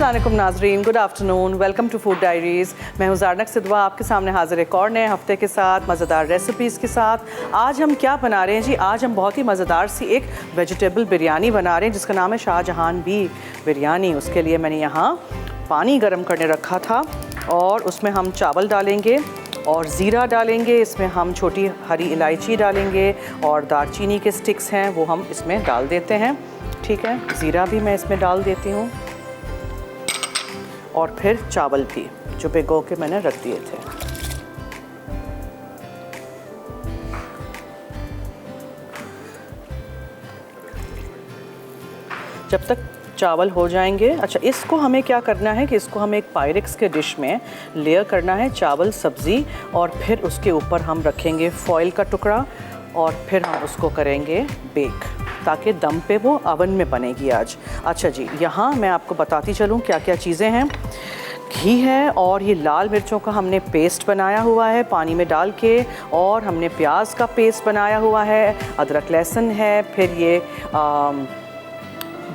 अस्सलाम वालेकुम नाजरीन, good afternoon, welcome to Food Diaries. मैं हूँ ज़ारनक सिद्वा, आपके सामने हाजिर एक और नए हफ्ते के साथ मज़ेदार रेसिपीज़ के साथ। आज हम क्या बना रहे हैं जी? आज हम बहुत ही मज़ेदार सी एक वेजिटेबल बिरयानी बना रहे हैं जिसका नाम है शाहजहान बी बिरयानी। उसके लिए मैंने यहाँ पानी गर्म करने रखा था और उसमें हम चावल डालेंगे और ज़ीरा डालेंगे। इसमें हम छोटी हरी इलायची डालेंगे और दालचीनी के स्टिक्स हैं वो हम इसमें डाल देते हैं। ठीक है, ज़ीरा भी मैं इसमें डाल देती हूँ और फिर चावल भी जो भिगो के मैंने रख दिए थे। जब तक चावल हो जाएंगे, अच्छा इसको हमें क्या करना है कि इसको हमें एक पायरेक्स के डिश में लेयर करना है, चावल सब्ज़ी, और फिर उसके ऊपर हम रखेंगे फॉइल का टुकड़ा और फिर हम उसको करेंगे बेक ताकि दम पे वो ओवन में बनेगी आज। अच्छा जी, यहाँ मैं आपको बताती चलूँ क्या क्या चीज़ें हैं। घी है और ये लाल मिर्चों का हमने पेस्ट बनाया हुआ है पानी में डाल के, और हमने प्याज का पेस्ट बनाया हुआ है, अदरक लहसुन है, फिर ये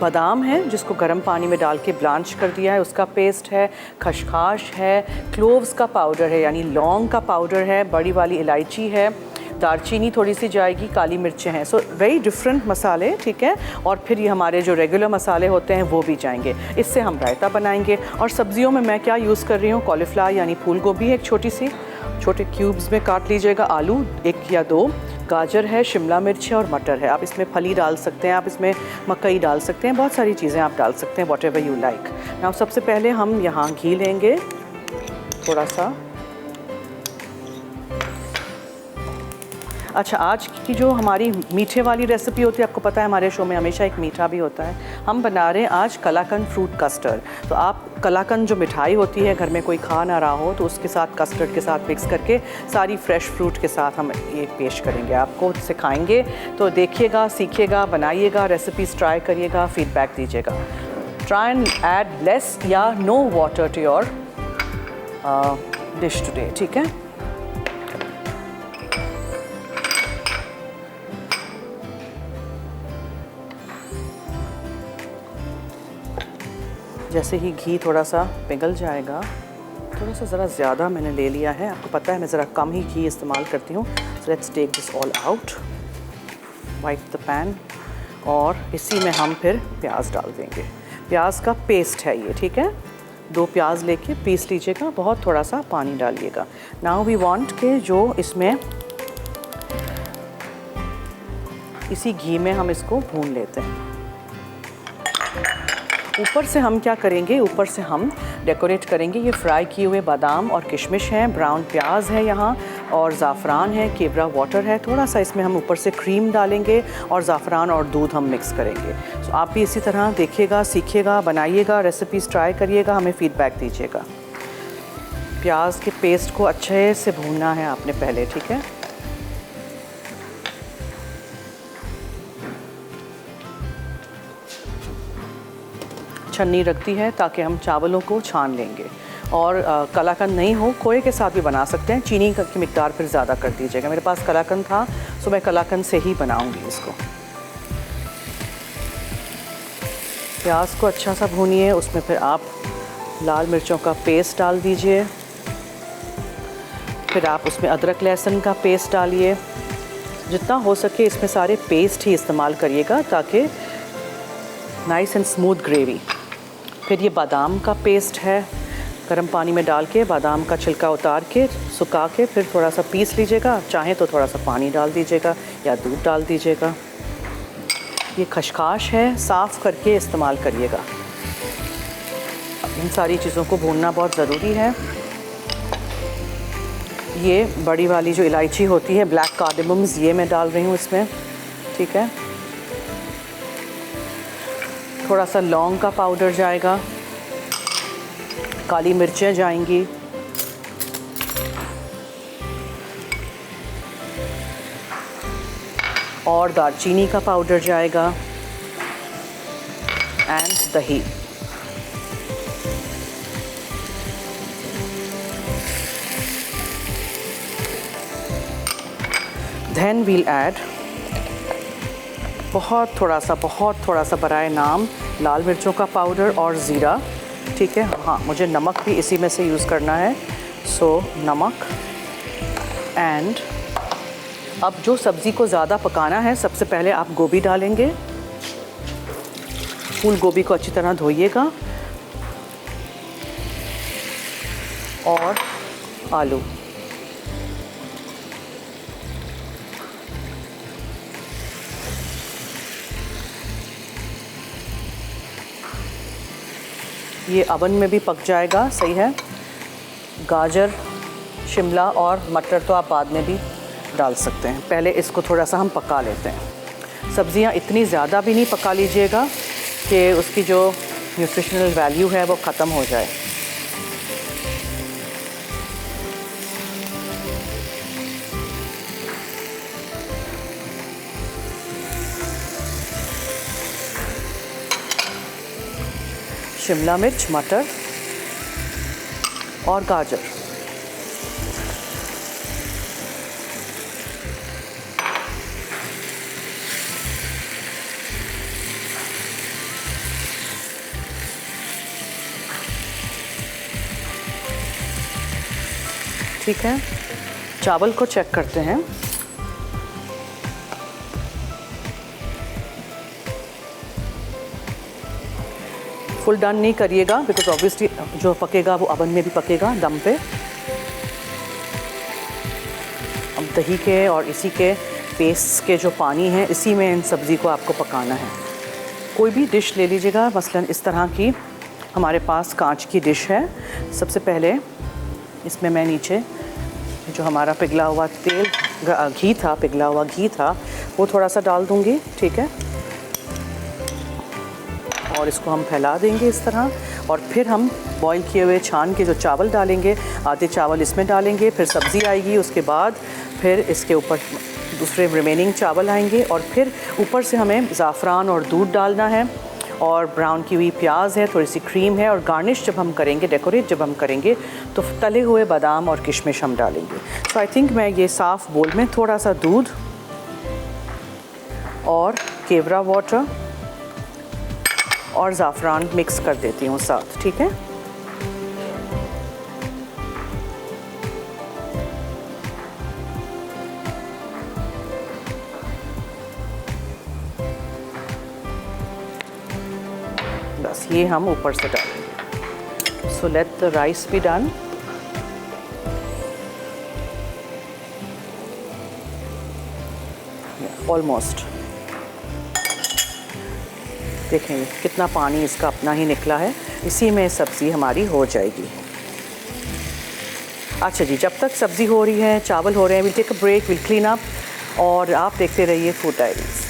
बादाम है जिसको गर्म पानी में डाल के ब्लांच कर दिया है, उसका पेस्ट है, खसखस है, क्लोव्स का पाउडर है यानी लौंग का पाउडर है, बड़ी वाली इलायची है, दालचीनी थोड़ी सी जाएगी, काली मिर्चें हैं। सो वेरी डिफरेंट मसाले, ठीक है। और फिर ये हमारे जो रेगुलर मसाले होते हैं वो भी जाएंगे। इससे हम रायता बनाएंगे। और सब्जियों में मैं क्या यूज़ कर रही हूँ, कॉलीफ्लावर यानी फूल गोभी एक छोटी सी, छोटे क्यूब्स में काट लीजिएगा, आलू 1 या 2, गाजर है, शिमला मिर्च है और मटर है। आप इसमें फली डाल सकते हैं, आप इसमें मकई डाल सकते हैं, बहुत सारी चीज़ें आप डाल सकते हैं, what ever you like. Now सबसे पहले हम यहाँ घी लेंगे थोड़ा सा। अच्छा, आज की जो हमारी मीठे वाली रेसिपी होती है, आपको पता है हमारे शो में हमेशा एक मीठा भी होता है। हम बना रहे हैं आज कलाकंद फ्रूट कस्टर्ड। तो आप कलाकंद जो मिठाई होती है, घर में कोई खा ना रहा हो तो उसके साथ कस्टर्ड के साथ मिक्स करके सारी फ्रेश फ्रूट के साथ हम ये पेश करेंगे, आपको सिखाएंगे। तो देखिएगा, सीखिएगा, बनाइएगा, रेसिपीज़ ट्राई करिएगा, फीडबैक दीजिएगा। ट्राई एंड ऐड लेस या no water to your dish today, ठीक है। जैसे ही घी थोड़ा सा पिघल जाएगा, थोड़ा सा ज़रा ज़्यादा मैंने ले लिया है, आपको पता है मैं ज़रा कम ही घी इस्तेमाल करती हूँ। So let's take this all out, wipe the pan, और इसी में हम फिर प्याज डाल देंगे। प्याज का पेस्ट है ये, ठीक है। 2 प्याज लेके पीस लीजिएगा, बहुत थोड़ा सा पानी डालिएगा। नाउ वी वांट के जो इसमें इसी घी में हम इसको भून लेते हैं। ऊपर से हम क्या करेंगे, ऊपर से हम डेकोरेट करेंगे ये फ्राई किए हुए बादाम और किशमिश हैं, ब्राउन प्याज है यहाँ, और ज़ाफ़रान है, केवड़ा वाटर है, थोड़ा सा इसमें हम ऊपर से क्रीम डालेंगे और ज़ाफ़रान और दूध हम मिक्स करेंगे। तो आप भी इसी तरह देखिएगा, सीखिएगा, बनाइएगा, रेसिपीज़ ट्राई करिएगा, हमें फ़ीडबैक दीजिएगा। प्याज के पेस्ट को अच्छे से भूनना है आपने पहले, ठीक है। छन्नी रखती है ताकि हम चावलों को छान लेंगे। और कलाकंद नहीं हो, खोए के साथ भी बना सकते हैं, चीनी की मिकदार फिर ज़्यादा कर दीजिएगा। मेरे पास कलाकंद था तो मैं कलाकंद से ही बनाऊंगी इसको। प्याज को अच्छा सा भूनिए, उसमें फिर आप लाल मिर्चों का पेस्ट डाल दीजिए, फिर आप उसमें अदरक लहसुन का पेस्ट डालिए। जितना हो सके इसमें सारे पेस्ट ही इस्तेमाल करिएगा ताकि नाइस एंड स्मूथ ग्रेवी। फिर ये बादाम का पेस्ट है, गर्म पानी में डाल के बादाम का छिलका उतार के सुखा के फिर थोड़ा सा पीस लीजिएगा। चाहें तो थोड़ा सा पानी डाल दीजिएगा या दूध डाल दीजिएगा। ये खसखस है, साफ़ करके इस्तेमाल करिएगा। इन सारी चीज़ों को भूनना बहुत ज़रूरी है। ये बड़ी वाली जो इलायची होती है, ब्लैक कार्डेमम्स, ये मैं डाल रही हूँ इसमें, ठीक है। थोड़ा सा लौंग का पाउडर जाएगा, काली मिर्चें जाएंगी, और दालचीनी का पाउडर जाएगा, एंड दही। देन वील ऐड बहुत थोड़ा सा बराए नाम लाल मिर्चों का पाउडर और ज़ीरा, ठीक है। हाँ, मुझे नमक भी इसी में से यूज़ करना है, सो नमक। एंड अब जो सब्ज़ी को ज़्यादा पकाना है, सबसे पहले आप गोभी डालेंगे। फूल गोभी को अच्छी तरह धोइएगा और आलू। ये अवन में भी पक जाएगा, सही है। गाजर, शिमला और मटर तो आप बाद में भी डाल सकते हैं, पहले इसको थोड़ा सा हम पका लेते हैं। सब्जियां इतनी ज़्यादा भी नहीं पका लीजिएगा कि उसकी जो न्यूट्रिशनल वैल्यू है वो ख़त्म हो जाए। शिमला मिर्च, मटर और गाजर। ठीक है, चावल को चेक करते हैं। फुल डन नहीं करिएगा, बिकॉज ऑब्वियसली जो पकेगा वो अवन में भी पकेगा दम पे। अब दही के और इसी के पेस्ट के जो पानी है, इसी में इन सब्ज़ी को आपको पकाना है। कोई भी डिश ले लीजिएगा, मसलन इस तरह की हमारे पास कांच की डिश है। सबसे पहले इसमें मैं नीचे जो हमारा पिघला हुआ तेल, घी था, पिघला हुआ घी था, वो थोड़ा सा डाल दूँगी। ठीक है, और इसको हम फैला देंगे इस तरह। और फिर हम बॉईल किए हुए छान के जो चावल डालेंगे, आधे चावल इसमें डालेंगे, फिर सब्ज़ी आएगी, उसके बाद फिर इसके ऊपर दूसरे रिमेनिंग चावल आएंगे, और फिर ऊपर से हमें ज़ाफ़रान और दूध डालना है, और ब्राउन की हुई प्याज है, थोड़ी सी क्रीम है, और गार्निश जब हम करेंगे, डेकोरेट जब हम करेंगे, तो तले हुए बादाम और किशमिश हम डालेंगे। सो आई थिंक मैं ये साफ़ बोल में थोड़ा सा दूध और केवड़ा वाटर और ज़ाफ़रान मिक्स कर देती हूँ साथ। ठीक है, बस ये हम ऊपर से डालेंगे। So let the rice be done. Almost देखेंगे कितना पानी इसका अपना ही निकला है, इसी में सब्ज़ी हमारी हो जाएगी। अच्छा जी, जब तक सब्ज़ी हो रही है, चावल हो रहे हैं, will take a break, will clean up, और आप देखते रहिए फूड डायरीज।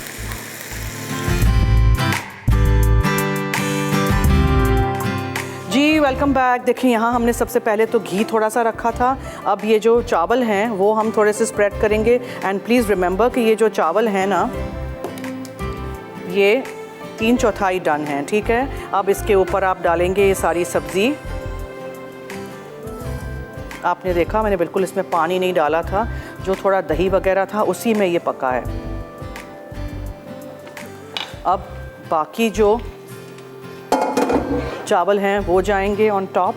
जी वेलकम बैक। देखिए यहाँ हमने सबसे पहले तो घी थोड़ा सा रखा था। अब ये जो चावल हैं वो हम थोड़े से स्प्रेड करेंगे। एंड प्लीज़ रिमेंबर कि ये जो चावल हैं ना, ये 3/4 डन है। ठीक है, अब इसके ऊपर आप डालेंगे ये सारी सब्ज़ी। आपने देखा मैंने बिल्कुल इसमें पानी नहीं डाला था, जो थोड़ा दही वगैरह था उसी में ये पका है। अब बाकी जो चावल हैं वो जाएंगे ऑन टॉप।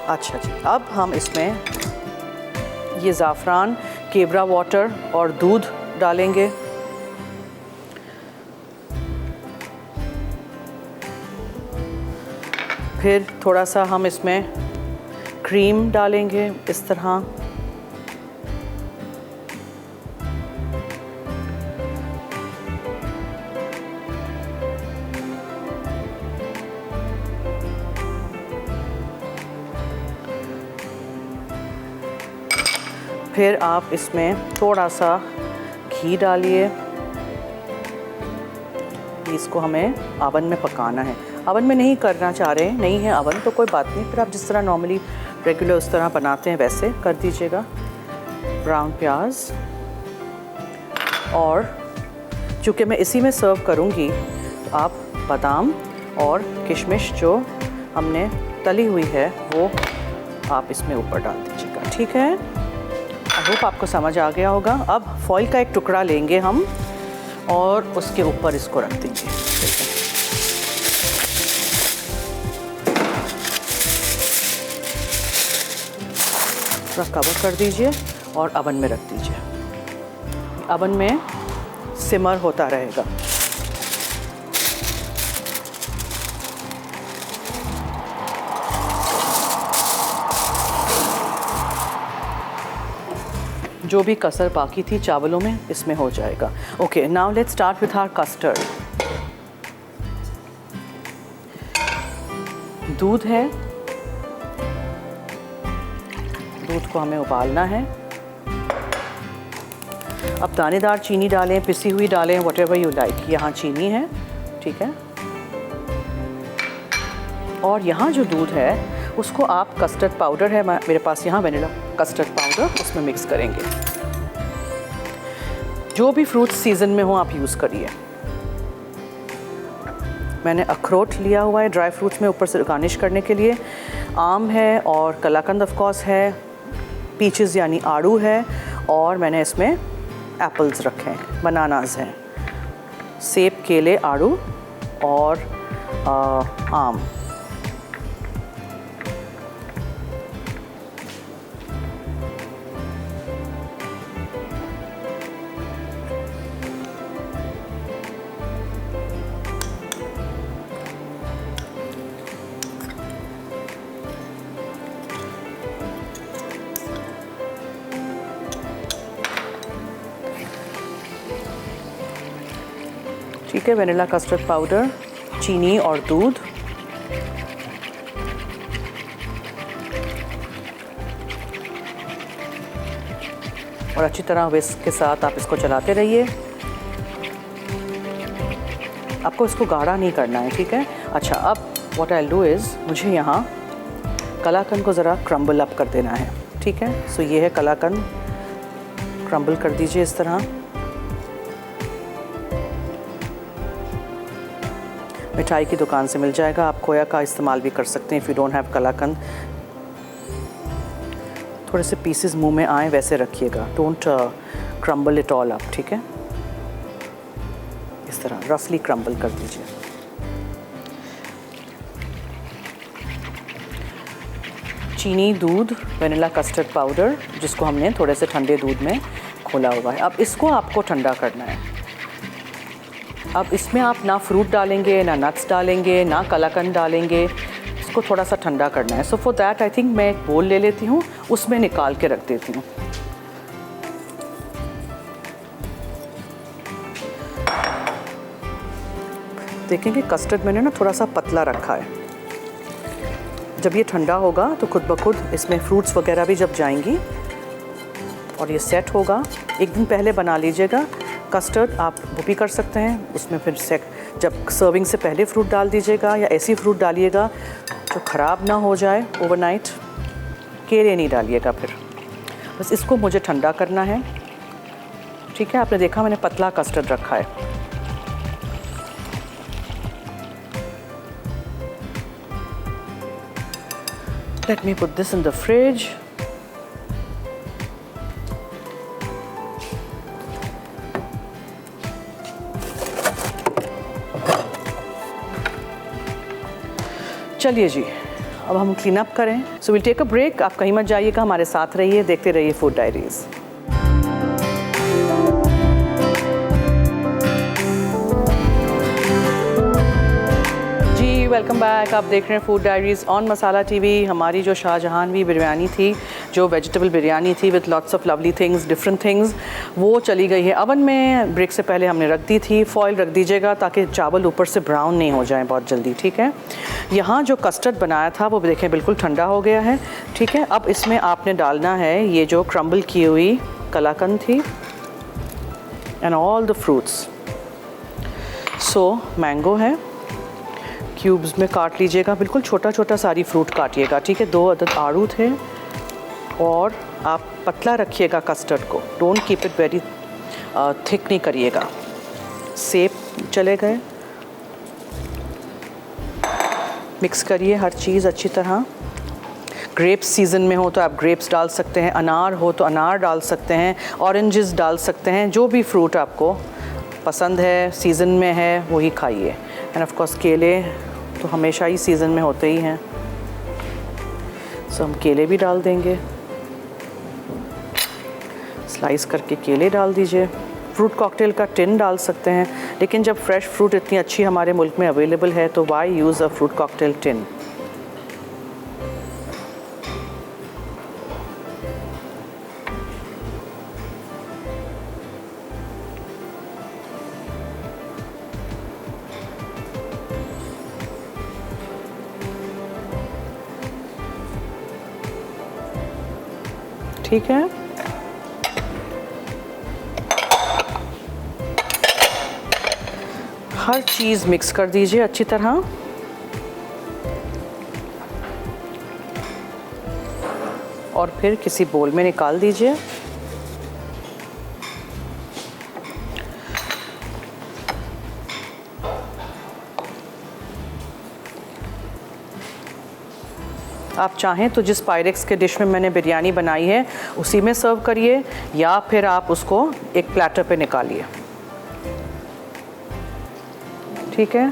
अच्छा जी, अब हम इसमें ये ज़ाफ़रान, केवड़ा वाटर और दूध डालेंगे। फिर थोड़ा सा हम इसमें क्रीम डालेंगे इस तरह। फिर आप इसमें थोड़ा सा घी डालिए। इसको हमें अवन में पकाना है। अवन में नहीं करना चाह रहे हैं, नहीं है अवन तो कोई बात नहीं, फिर आप जिस तरह नॉर्मली रेगुलर उस तरह बनाते हैं वैसे कर दीजिएगा। ब्राउन प्याज और चूँकि मैं इसी में सर्व करूँगी तो आप बादाम और किशमिश जो हमने तली हुई है वो आप इसमें ऊपर डाल दीजिएगा, ठीक है। आई होप आपको समझ आ गया होगा। अब फॉइल का एक टुकड़ा लेंगे हम और उसके ऊपर इसको रख दीजिए। पूरा कवर कर दीजिए और अवन में रख दीजिए। अवन में सिमर होता रहेगा। जो भी कसर बाकी थी चावलों में इसमें हो जाएगा। Okay, now let's start with our custard. दूध है, दूध को हमें उबालना है। अब दानेदार चीनी डालें, पिसी हुई डालें, व्हाटएवर यू लाइक। यहाँ चीनी है, ठीक है। और यहाँ जो दूध है उसको आप कस्टर्ड पाउडर है मेरे पास यहाँ वेनिला कस्टर्ड पाउडर, उसमें मिक्स करेंगे। जो भी फ्रूट्स सीज़न में हो आप यूज़ करिए। मैंने अखरोट लिया हुआ है ड्राई फ्रूट्स में ऊपर से गार्निश करने के लिए। आम है और कलाकंद ऑफ कोर्स है, पीचेस यानी आड़ू है, और मैंने इसमें एप्पल्स रखे हैं, बनानास हैं, सेब, केले, आड़ू और आम। ठीक है, वेनिला कस्टर्ड पाउडर, चीनी और दूध। और अच्छी तरह विस्क के साथ आप इसको चलाते रहिए। आपको इसको गाढ़ा नहीं करना है, ठीक है। अच्छा, अब what I will do is, मुझे यहाँ कलाकंद को ज़रा क्रम्बल अप कर देना है, ठीक है। सो ये है कलाकंद, क्रम्बल कर दीजिए इस तरह। मिठाई की दुकान से मिल जाएगा, आप खोया का इस्तेमाल भी कर सकते हैं इफ़ यू डोंट हैव कलाकंद। थोड़े से पीसेस मुंह में आए वैसे रखिएगा, don't crumble it all up, ठीक है। इस तरह रफली क्रम्बल कर दीजिए। चीनी, दूध, वेनिला कस्टर्ड पाउडर जिसको हमने थोड़े से ठंडे दूध में खोला हुआ है। अब इसको आपको ठंडा करना है। अब इसमें आप ना फ्रूट डालेंगे, ना नट्स डालेंगे, ना कलाकंद डालेंगे, इसको थोड़ा सा ठंडा करना है। So for that I think मैं एक बोल ले लेती हूँ, उसमें निकाल के रख देती हूँ। देखेंगे कस्टर्ड मैंने ना थोड़ा सा पतला रखा है। जब ये ठंडा होगा तो खुद ब खुद इसमें फ्रूट्स वगैरह भी जब जाएंगी और ये सेट होगा। एक दिन पहले बना लीजिएगा। कस्टर्ड आप वो भी कर सकते हैं, उसमें फिर जब सर्विंग से पहले फ्रूट डाल दीजिएगा या ऐसी फ्रूट डालिएगा जो ख़राब ना हो जाए ओवरनाइट। केले नहीं डालिएगा फिर। बस इसको मुझे ठंडा करना है, ठीक है। आपने देखा मैंने पतला कस्टर्ड रखा है। Let me put this in the fridge. चलिए जी, अब हम क्लीन अप करें। So will take a break. आप कहीं मत जाइएगा, हमारे साथ रहिए, देखते रहिए फूड डायरीज। Welcome back. आप देख रहे हैं food diaries on masala TV. हमारी जो शाहजहानवी बिरयानी थी, जो वेजिटेबल बिरयानी थी with lots of lovely things, different things, वो चली गई है अवन में। ब्रेक से पहले हमने रख दी थी। फॉइल रख दीजिएगा ताकि चावल ऊपर से ब्राउन नहीं हो जाए बहुत जल्दी, ठीक है। यहाँ जो कस्टर्ड बनाया था वो देखें बिल्कुल ठंडा हो गया है, ठीक है। अब इसमें आपने डालना है ये जो क्रम्बल की हुई कलाकंद थी and all the fruits. So mango है, क्यूब्स में काट लीजिएगा, बिल्कुल छोटा छोटा सारी फ्रूट काटिएगा, ठीक है। 2 अदद आड़ू थे। और आप पतला रखिएगा कस्टर्ड को, don't keep it very thick नहीं करिएगा। सेब चले गए, मिक्स करिए हर चीज़ अच्छी तरह। ग्रेप्स सीज़न में हो तो आप ग्रेप्स डाल सकते हैं, अनार हो तो अनार डाल सकते हैं, ऑरेंजेस डाल सकते हैं, जो भी फ्रूट आपको पसंद है, सीज़न में है, वही खाइए। एंड ऑफ कोर्स केले तो हमेशा ही सीज़न में होते ही हैं, सो हम केले भी डाल देंगे। स्लाइस करके केले डाल दीजिए। फ्रूट कॉकटेल का टिन डाल सकते हैं, लेकिन जब फ्रेश फ्रूट इतनी अच्छी हमारे मुल्क में अवेलेबल है तो why use a fruit cocktail tin. ठीक है, हर चीज़ मिक्स कर दीजिए अच्छी तरह। और फिर किसी बोल में निकाल दीजिए। आप चाहें तो जिस पायरेक्स के डिश में मैंने बिरयानी बनाई है उसी में सर्व करिए, या फिर आप उसको एक प्लेटर पे निकालिए। ठीक है,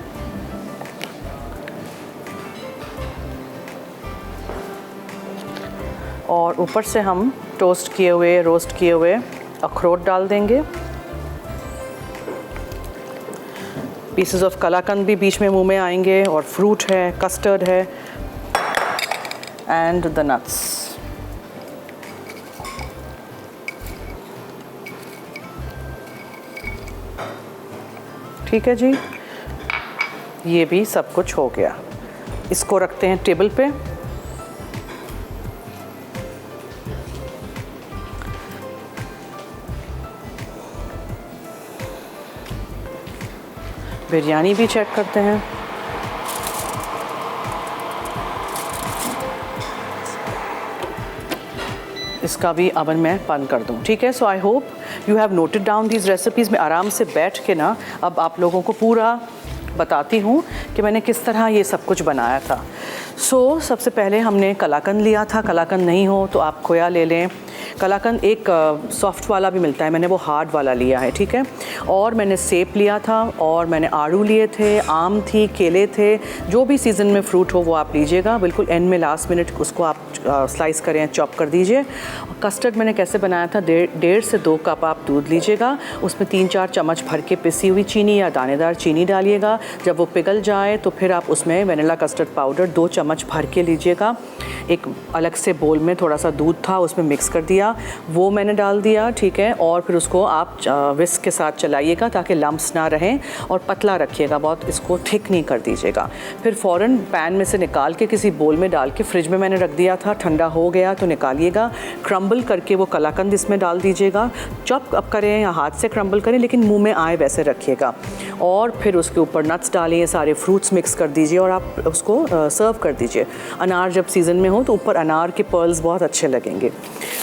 और ऊपर से हम रोस्ट किए हुए अखरोट डाल देंगे। पीसेस ऑफ कलाकंद भी बीच में मुंह में आएंगे, और फ्रूट है, कस्टर्ड है, एंड द नट्स। ठीक है जी, ये भी सब कुछ हो गया। इसको रखते हैं टेबल पे। बिरयानी भी चेक करते हैं। इसका भी अवन में बंद कर दूं। ठीक है, so I hope you have noted down these recipes. मैं आराम से बैठ के ना अब आप लोगों को पूरा बताती हूँ कि मैंने किस तरह ये सब कुछ बनाया था। सो सबसे पहले हमने कलाकंद लिया था। कलाकंद नहीं हो तो आप खोया ले लें। कलाकंद एक सॉफ्ट वाला भी मिलता है, मैंने वो हार्ड वाला लिया है। ठीक है, और मैंने सेब लिया था, और मैंने आड़ू लिए थे, आम थी, केले थे। जो भी सीज़न में फ्रूट हो वो आप लीजिएगा। बिल्कुल एंड में लास्ट मिनट उसको आप स्लाइस करें, चॉप कर दीजिए। कस्टर्ड मैंने कैसे बनाया था, 1.5 से 2 कप आप दूध लीजिएगा, उसमें 3-4 चम्मच भर के पिसी हुई चीनी या दानेदार चीनी डालिएगा। जब वो पिघल जाए तो फिर आप उसमें वनीला कस्टर्ड पाउडर 2 चम्मच भर के लीजिएगा। एक अलग से बोल में थोड़ा सा दूध था, उसमें मिक्स कर दिया, वो मैंने डाल दिया। ठीक है, और फिर उसको आप विस्क के साथ चलाइएगा ताकि लम्प्स ना रहें, और पतला रखिएगा, बहुत इसको थिक नहीं कर दीजिएगा। फिर फ़ौरन पैन में से निकाल के किसी बोल में डाल के फ्रिज में मैंने रख दिया था। ठंडा हो गया तो निकालिएगा। क्रम्बल करके वो कलाकंद इसमें डाल दीजिएगा। चॉप अप करें या हाथ से क्रम्बल करें, लेकिन मुंह में आए वैसे रखिएगा। और फिर उसके ऊपर नट्स डालिए, सारे फ्रूट्स मिक्स कर दीजिए, और आप उसको सर्व कर दीजिए। अनार जब सीज़न में हो तो ऊपर अनार के पर्ल्स बहुत अच्छे लगेंगे।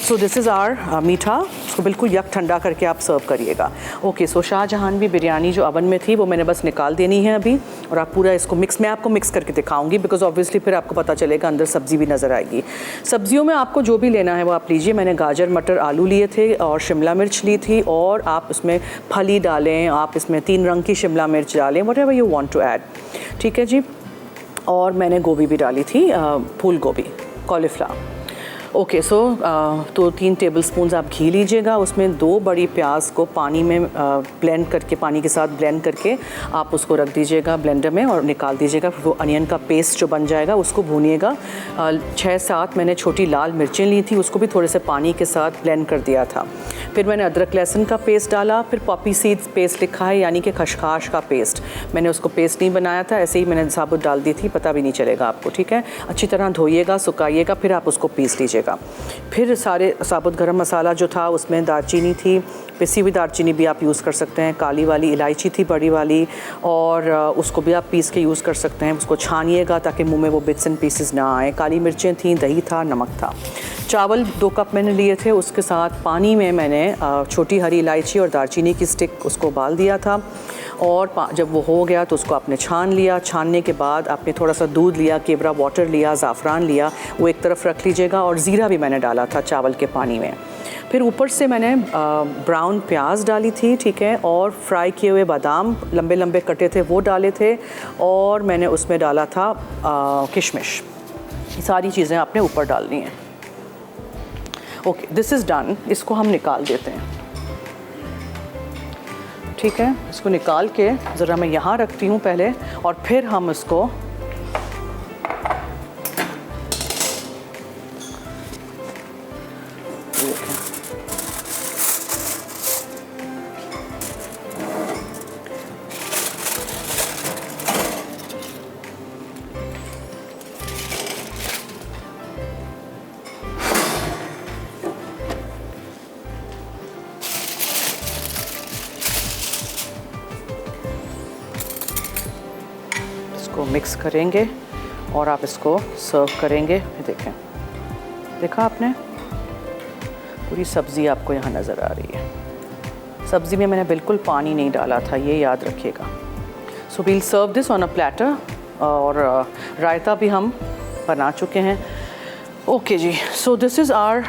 सो दिस इज़ आवर मीठा। उसको बिल्कुल यक ठंडा करके आप सर्व करिएगा। ओके, सो शाहजहानवी बिरयानी जो अवन में थी वो मैंने बस निकाल देनी है अभी, और आप पूरा इसको मैं आपको मिक्स करके दिखाऊंगी, बिकॉज ऑब्वियसली फिर आपको पता चलेगा, अंदर सब्ज़ी भी नज़र आएगी। सब्जियों में आपको जो भी लेना है वो आप लीजिए। मैंने गाजर, मटर, आलू लिए थे, और शिमला मिर्च ली थी, और आप इसमें फली डालें, आप इसमें 3 रंग की शिमला मिर्च डालें, whatever you want to add. ठीक है जी, और मैंने गोभी भी डाली थी, फूल गोभी, कॉलीफ्लावर। ओके, सो तो 3 टेबलस्पून आप घी लीजिएगा। उसमें 2 बड़ी प्याज को पानी में ब्लेंड करके, पानी के साथ ब्लेंड करके आप उसको रख दीजिएगा ब्लेंडर में, और निकाल दीजिएगा। फिर वो अनियन का पेस्ट जो बन जाएगा उसको भूनिएगा। 6-7 मैंने छोटी लाल मिर्चें ली थी, उसको भी थोड़े से पानी के साथ ब्लेंड कर दिया था। फिर मैंने अदरक लहसुन का पेस्ट डाला। फिर पॉपी सीड्स पेस्ट लिखा है, यानी कि खसखस का पेस्ट। मैंने उसको पेस्ट नहीं बनाया था, ऐसे ही मैंने साबुत डाल दी थी, पता भी नहीं चलेगा आपको। ठीक है, अच्छी तरह धोइएगा, सुखाइएगा, फिर आप उसको पीस लीजिएगा। फिर सारे साबुत गरम मसाला जो था उसमें दालचीनी थी, पिसी हुई दालचीनी भी आप यूज़ कर सकते हैं, काली वाली इलायची थी बड़ी वाली, और उसको भी आप पीस के यूज़ कर सकते हैं। उसको छानिएगा ताकि मुंह में वो बिट्स एंड पीसेस ना आए। काली मिर्चें थी, दही था, नमक था। चावल 2 कप मैंने लिए थे, उसके साथ पानी में मैंने छोटी हरी इलायची और दालचीनी की स्टिक उसको उबाल दिया था। और जब वो हो गया तो उसको आपने छान लिया। छानने के बाद आपने थोड़ा सा दूध लिया, केवड़ा वाटर लिया, ज़ाफ़रान लिया, वो एक तरफ रख लीजिएगा। और ज़ीरा भी मैंने डाला था चावल के पानी में। फिर ऊपर से मैंने ब्राउन प्याज डाली थी, ठीक है, और फ्राई किए हुए बादाम लंबे लंबे कटे थे वो डाले थे। और मैंने उसमें डाला था किशमिश। सारी चीज़ें आपने ऊपर डालनी हैं। Okay, this is done. इसको हम निकाल देते हैं, ठीक है। इसको निकाल के ज़रा मैं यहाँ रखती हूँ पहले, और फिर हम इसको मिक्स करेंगे और आप इसको सर्व करेंगे। देखें, देखा आपने, पूरी सब्ज़ी आपको यहाँ नज़र आ रही है। सब्ज़ी में मैंने बिल्कुल पानी नहीं डाला था, ये याद रखिएगा। So we'll serve this on a platter. और रायता भी हम बना चुके हैं। ओके जी, so this is our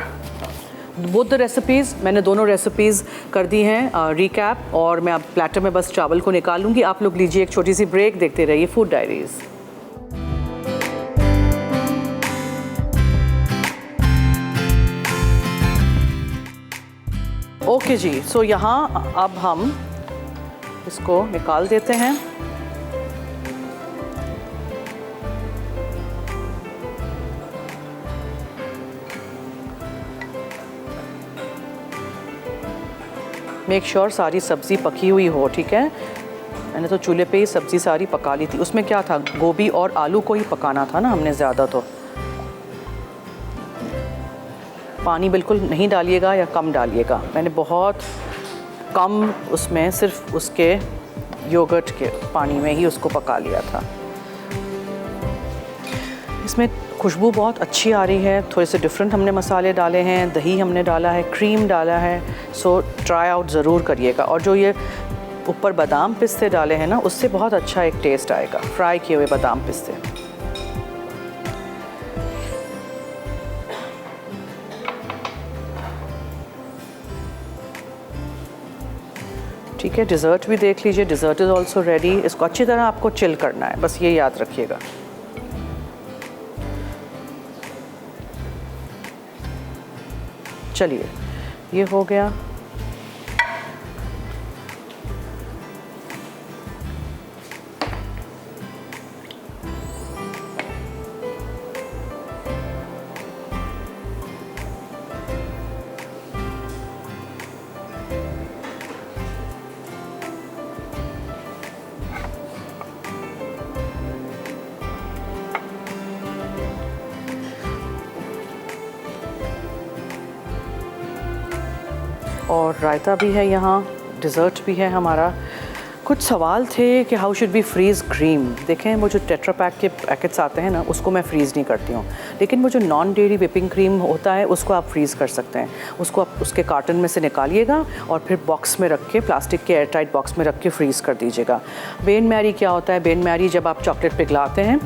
both the recipes. मैंने दोनों रेसिपीज़ कर दी हैं रिकैप, और मैं अब प्लेटर में बस चावल को निकालूंगी। आप लोग लीजिए एक छोटी सी ब्रेक, देखते रहिए फूड डायरीज़। ओके जी, सो यहाँ अब हम इसको निकाल देते हैं। मेक श्योर सारी सब्ज़ी पकी हुई हो, ठीक है। मैंने तो चूल्हे पे ही सब्ज़ी सारी पका ली थी। उसमें क्या था, गोभी और आलू को ही पकाना था ना हमने ज़्यादा। तो पानी बिल्कुल नहीं डालिएगा या कम डालिएगा। मैंने बहुत कम उसमें सिर्फ उसके योगर्ट के पानी में ही उसको पका लिया था। इसमें खुशबू बहुत अच्छी आ रही है। थोड़े से डिफरेंट हमने मसाले डाले हैं, दही हमने डाला है, क्रीम डाला है। सो ट्राई आउट ज़रूर करिएगा। और जो ये ऊपर बादाम पिस्ते डाले हैं ना, उससे बहुत अच्छा एक टेस्ट आएगा, फ्राई किए हुए बादाम पिस्ते। ठीक है, डिज़र्ट भी देख लीजिए। Dessert is also ready. इसको अच्छी तरह आपको चिल करना है, बस ये याद रखिएगा। चलिए, ये हो गया। और रायता भी है यहाँ, डिज़र्ट भी है हमारा। कुछ सवाल थे कि how should be freeze cream. देखें, वो जो टेट्रा पैक के पैकेट्स आते हैं ना, उसको मैं फ्रीज़ नहीं करती हूँ। लेकिन वो जो नॉन डेयरी व्हिपिंग क्रीम होता है, उसको आप फ्रीज़ कर सकते हैं। उसको आप उसके कार्टन में से निकालिएगा और फिर बॉक्स में रख के, प्लास्टिक के एयरटाइट बॉक्स में रख के फ्रीज़ कर दीजिएगा। बेन मैरी क्या होता है, बेन मैरी जब आप चॉकलेट पिघलाते हैं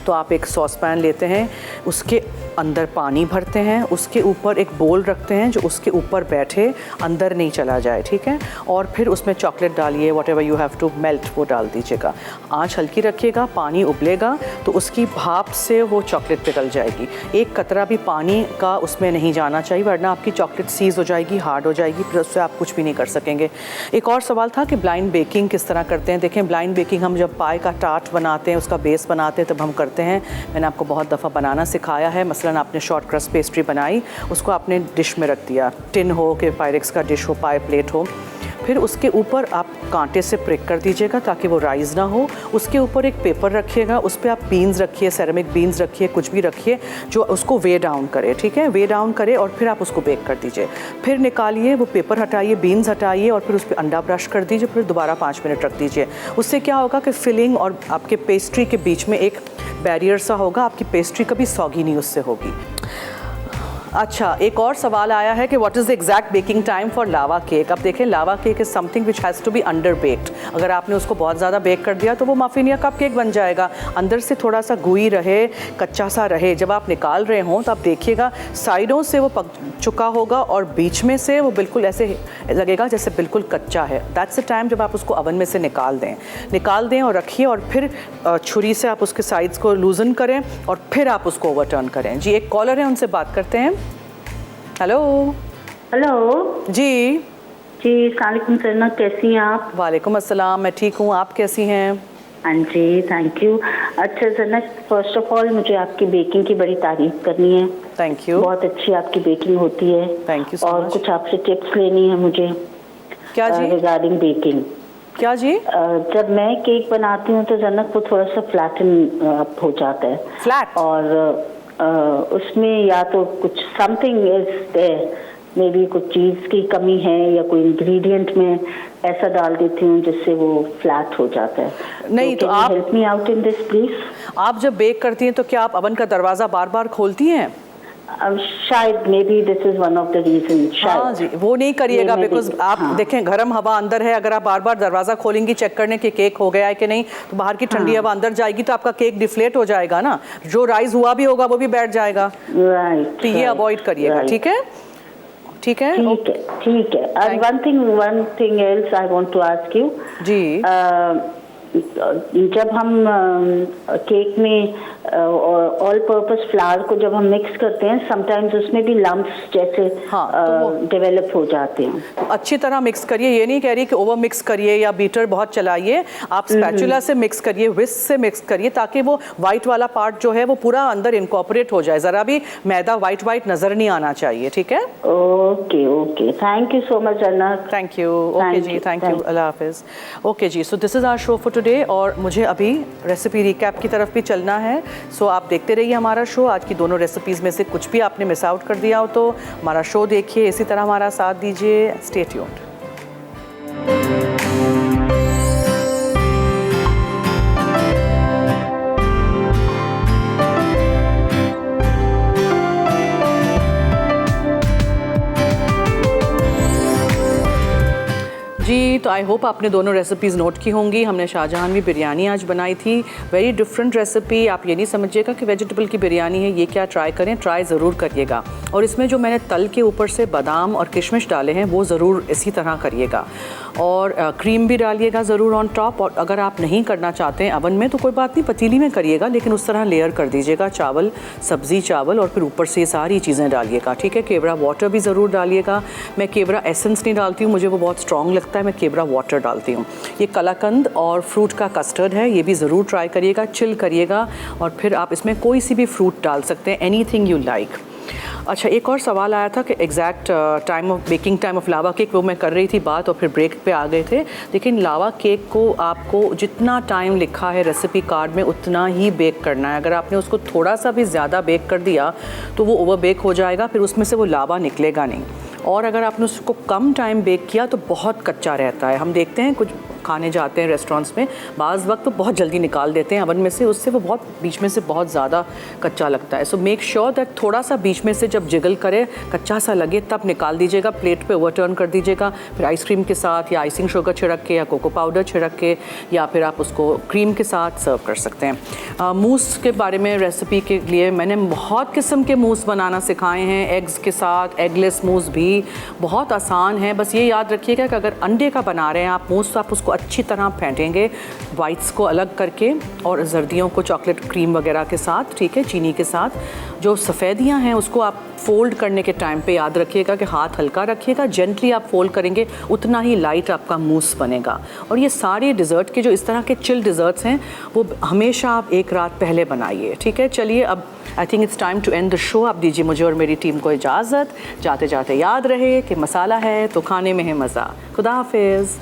तो आप एक सॉस पैन लेते हैं, उसके अंदर पानी भरते हैं, उसके ऊपर एक बोल रखते हैं जो उसके ऊपर बैठे, अंदर नहीं चला जाए, ठीक है। और फिर उसमें चॉकलेट डालिए, whatever you have to melt वो डाल दीजिएगा। आँच हल्की रखिएगा, पानी उबलेगा तो उसकी भाप से वो चॉकलेट पिघल जाएगी। एक कतरा भी पानी का उसमें नहीं जाना चाहिए, वरना आपकी चॉकलेट सीज हो जाएगी, हार्ड हो जाएगी, फिर उससे आप कुछ भी नहीं कर सकेंगे। एक और सवाल था कि ब्लाइंड बेकिंग किस तरह करते हैं। देखें, ब्लाइंड बेकिंग हम जब पाए का टार्ट बनाते हैं, उसका बेस बनाते हैं, तब हम करते हैं। मैंने आपको बहुत दफ़ा बनाना सिखाया है। मसलन आपने शॉर्ट क्रस्ट पेस्ट्री बनाई, उसको आपने डिश में रख दिया, टिन हो कि पायरेक्स का डिश हो, पाए प्लेट हो, फिर उसके ऊपर आप कांटे से प्रिक कर दीजिएगा ताकि वो राइज़ ना हो। उसके ऊपर एक पेपर रखिएगा, उस पर आप बीन्स रखिए, सेरेमिक बीन्स रखिए, कुछ भी रखिए जो उसको वे डाउन करे, ठीक है, वे डाउन करे, और फिर आप उसको बेक कर दीजिए। फिर निकालिए, वो पेपर हटाइए, बीन्स हटाइए, और फिर उस पर अंडा ब्रश कर दीजिए, फिर दोबारा 5 मिनट रख दीजिए। उससे क्या होगा कि फिलिंग और आपके पेस्ट्री के बीच में एक बैरियर सा होगा, आपकी पेस्ट्री कभी सॉगी नहीं उससे होगी। अच्छा, एक और सवाल आया है कि what is the exact baking time for lava cake. अब देखें, lava cake is something which has to be under baked. अगर आपने उसको बहुत ज़्यादा बेक कर दिया तो वो मफिन या कप केक बन जाएगा। अंदर से थोड़ा सा गुई रहे, कच्चा सा रहे। जब आप निकाल रहे हों तो आप देखिएगा साइडों से वो पक चुका होगा और बीच में से वो बिल्कुल ऐसे लगेगा जैसे बिल्कुल कच्चा है। दैट्स द टाइम जब आप उसको ओवन में से निकाल दें और रखिए, और फिर छुरी से आप उसके साइड्स को लूजन करें और फिर आप उसको ओवरटर्न करें। जी, एक कॉलर है, उनसे बात करते हैं। हेलो। हेलो जी सलामुअलैकुम सरना, कैसी हैं आप? वालेकुम अस्सलाम, मैं ठीक हूँ, आप कैसी हैं? हाँ जी, थैंक यू। अच्छा सरना, फर्स्ट ऑफ ऑल मुझे आपकी बेकिंग की बड़ी तारीफ करनी है। Thank you. बहुत अच्छी आपकी बेकिंग होती है। थैंक यू सो और मच। कुछ आपसे टिप्स लेनी है मुझे। क्या जी? Regarding baking. क्या जी? जब मैं केक बनाती हूँ तो जनक वो थोड़ा सा फ्लैटन अप हो जाता है। फ्लैट? और उसमें या तो कुछ something is there, maybe कुछ चीज़ की कमी है या कोई इंग्रेडिएंट में ऐसा डाल देती हूँ जिससे वो फ्लैट हो जाता है। नहीं तो आप help me out in this please. आप जब बेक करती हैं तो क्या आप अवन का दरवाज़ा बार बार खोलती हैं? शायद maybe this is one of the reason. हाँ जी, वो नहीं करिएगा, बिकॉज आप देखें गर्म हवा अंदर है। अगर आप बार बार दरवाज़ा खोलेंगी चेक करने के केक हो गया है कि नहीं, तो बाहर की ठंडी हवा अंदर जाएगी तो आपका केक डिफ्लेट हो जाएगा ना, जो राइज हुआ भी होगा वो भी बैठ जाएगा। राइट, तो ये अवॉइड करिएगा। ठीक है, ठीक है, ठीक है। And one thing else I want to ask you जी। जब हम केक में ऑल पर्पस फ्लावर को जब हम मिक्स करते हैं, समटाइम्स उसमें भी लम्प्स जैसे डेवलप हो जाते हैं। तो अच्छी तरह मिक्स करिए, ये नहीं कह रही कि ओवर मिक्स करिए या बीटर बहुत चलाइए। आप स्पैचुला से मिक्स करिए, विस्क से मिक्स करिए, ताकि वो वाइट वाला पार्ट जो है वो पूरा अंदर इनकॉर्पोरेट हो जाए। ज़रा भी मैदा वाइट नज़र नहीं आना चाहिए। ठीक है, okay okay, thank you so much Anna. Thank you. Okay जी, थैंक यू, अल्लाह हाफिज़। ओके जी, so this is our show for today, और मुझे अभी रेसिपी रिकैप की तरफ भी चलना है। सो आप देखते रहिए हमारा शो। आज की दोनों रेसिपीज़ में से कुछ भी आपने मिस आउट कर दिया हो तो हमारा शो देखिए, इसी तरह हमारा साथ दीजिए। Stay tuned. जी, तो आई होप आपने दोनों रेसिपीज़ नोट की होंगी। हमने शाहजहानवी बिरयानी आज बनाई थी, वेरी डिफरेंट रेसिपी। आप ये नहीं समझिएगा कि वेजिटेबल की बिरयानी है, ये क्या ट्राई करें, ट्राई ज़रूर करिएगा। और इसमें जो मैंने तल के ऊपर से बादाम और किशमिश डाले हैं वो ज़रूर इसी तरह करिएगा, और क्रीम भी डालिएगा ज़रूर ऑन टॉप। और अगर आप नहीं करना चाहते हैं अवन में तो कोई बात नहीं, पतीली में करिएगा, लेकिन उस तरह लेयर कर दीजिएगा, चावल, सब्ज़ी, चावल, और फिर ऊपर से ये सारी चीज़ें डालिएगा। ठीक है, केवड़ा वाटर भी ज़रूर डालिएगा। मैं केवड़ा एसेंस नहीं डालती हूँ, मुझे वो बहुत स्ट्रॉन्ग लगता है, मैं केवड़ा वाटर डालती हूँ। ये कलाकंद और फ्रूट का कस्टर्ड है, ये भी ज़रूर ट्राई करिएगा, चिल करिएगा, और फिर आप इसमें कोई सी भी फ्रूट डाल सकते हैं, एनीथिंग यू लाइक। अच्छा, एक और सवाल आया था कि exact time of baking time of lava cake, वो मैं कर रही थी बात और फिर ब्रेक पे आ गए थे। लेकिन लावा केक को आपको जितना टाइम लिखा है रेसिपी कार्ड में उतना ही बेक करना है। अगर आपने उसको थोड़ा सा भी ज़्यादा बेक कर दिया तो वो ओवर बेक हो जाएगा, फिर उसमें से वो लावा निकलेगा नहीं। और अगर आपने उसको कम टाइम बेक किया तो बहुत कच्चा रहता है। हम देखते हैं कुछ खाने जाते हैं रेस्टोरेंट्स में, बाज़ वक्त तो बहुत जल्दी निकाल देते हैं अवन में से, उससे वो बहुत बीच में से बहुत ज़्यादा कच्चा लगता है। सो मेक श्योर दैट थोड़ा सा बीच में से जब जिगल करे, कच्चा सा लगे, तब निकाल दीजिएगा, प्लेट पे ओवरटर्न कर दीजिएगा। फिर आइसक्रीम के साथ या आइसिंग शुगर छिड़क के या कोको पाउडर छिड़क के, या फिर आप उसको क्रीम के साथ सर्व कर सकते हैं। मूस के बारे में रेसिपी के लिए मैंने बहुत किस्म के मूस बनाना सिखाए हैं, एग्स के साथ, एगलेस मूस भी बहुत आसान है। बस ये याद रखिएगा कि अगर अंडे का बना रहे हैं आप मूस, तो आप उसको अच्छी तरह फेंटेंगे, वाइट्स को अलग करके और जर्दियों को चॉकलेट क्रीम वगैरह के साथ, ठीक है, चीनी के साथ। जो सफ़ेदियाँ हैं उसको आप फोल्ड करने के टाइम पे याद रखिएगा कि हाथ हल्का रखिएगा, जेंटली आप फोल्ड करेंगे उतना ही लाइट आपका मूस बनेगा। और ये सारे डिज़र्ट के जो इस तरह के चिल डिज़र्ट्स हैं वो हमेशा आप एक रात पहले बनाइए। ठीक है, चलिए अब I think it's time to end the show. आप दीजिए मुझे और मेरी टीम को इजाज़त। जाते जाते याद रहे कि मसाला है तो खाने में है मज़ा। खुदा हाफिज़।